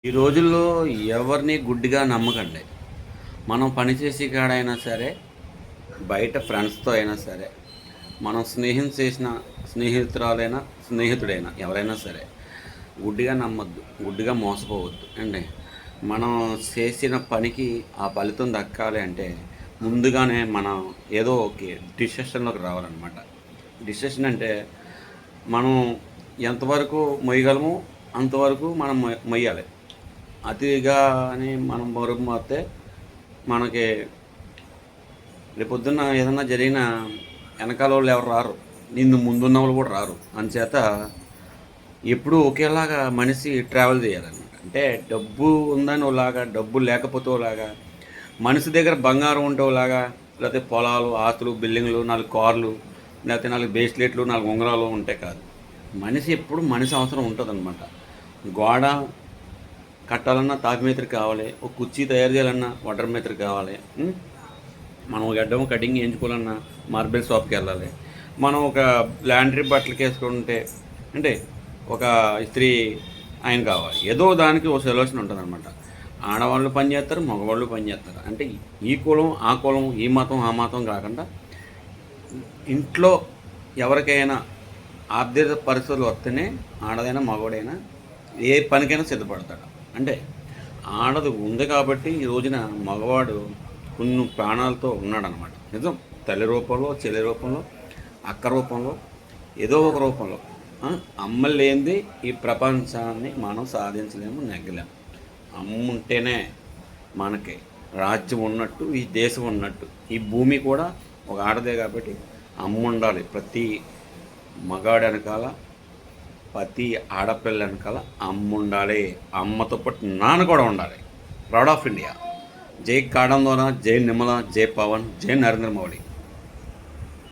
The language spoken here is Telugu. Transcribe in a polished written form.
ఈ రోజుల్లో ఎవరిని గుడ్డిగా నమ్మకండి. మనం పనిచేసే కాడైనా సరే, బయట ఫ్రెండ్స్‌తో అయినా సరే, మనం స్నేహం చేసిన స్నేహితురాలైనా, స్నేహితుడైనా ఎవరైనా సరే, గుడ్డిగా నమ్మొద్దు. గుడ్డిగా మోసపోవద్దు అండి. మనం చేసిన పనికి ఆ ఫలితం దక్కాలి అంటే, ముందుగానే మనం ఏదో ఒక డిసిషన్‌లోకి రావాలన్నమాట. డిసిషన్ అంటే, మనం ఎంతవరకు మొయ్యగలమో అంతవరకు మనం మొయ్యాలి. అతిగా అని మనం మరుపు మారితే మనకి రేపొద్దున్న ఏదన్నా జరిగినా వెనకాలోళ్ళు ఎవరు రారు. నిన్ను ముందున్న వాళ్ళు కూడా రారు. అందుచేత ఎప్పుడూ ఒకేలాగా మనిషి ట్రావెల్ చేయాలన్నమాట. అంటే డబ్బు ఉందని ఓలాగా, డబ్బు లేకపోతే ఓలాగా, మనిషి దగ్గర బంగారం ఉంటే ఓలాగా, లేకపోతే పొలాలు, ఆస్తులు, బిల్డింగ్లు, 4 కార్లు, లేకపోతే 4 బ్రేస్లెట్లు, 4 ఉంగరాలు ఉంటే కాదు. మనిషి ఎప్పుడు మనిషి అవసరం ఉంటుందన్నమాట. గోడ కట్టాలన్నా తాపి మేస్త్రి కావాలి. ఒక కుర్చీ తయారు చేయాలన్నా వడ్డర మేస్త్రి కావాలి. మనం గడ్డం కటింగ్ చేయించుకోవాలన్నా మార్బెల్ షాప్కి వెళ్ళాలి. మనం ఒక లాండ్రీ బట్టలకి వేసుకుంటే అంటే ఒక ఇస్త్రీ ఆయన కావాలి. ఏదో దానికి ఒక సొల్యూషన్ ఉంటుందన్నమాట. ఆడవాళ్ళు పని చేస్తారు, మగవాళ్ళు పని చేస్తారు. అంటే ఈ కులం ఆ కులం, ఈ మతం ఆ మతం కాకుండా ఇంట్లో ఎవరికైనా ఆర్థిక పరిస్థితులు వస్తేనే ఆడదైనా మగవాడైనా ఏ పనికైనా సిద్ధపడతాడు. అంటే ఆడది ఉంది కాబట్టి ఈ రోజున మగవాడు కొన్ని ప్రాణాలతో ఉన్నాడనమాట. నిజం. తల్లి రూపంలో, చెల్లి రూపంలో, అక్క రూపంలో, ఏదో ఒక రూపంలో. అమ్మ లేనిది ఈ ప్రపంచాన్ని మనం సాధించలేము, నెగ్గలేము. అమ్మ ఉంటేనే మనకి రాజ్యం ఉన్నట్టు, ఈ దేశం ఉన్నట్టు. ఈ భూమి కూడా ఒక ఆడదే కాబట్టి అమ్మ ఉండాలి. ప్రతి మగాడి వెనకాల, ప్రతి ఆడపిల్ల వెనకాల అమ్మ ఉండాలి. అమ్మతో పాటు నాన్న కూడా ఉండాలి. Proud of India. జై కాడందోన, జై నిర్మల, జై పవన్, జై నరేంద్ర మోడీ.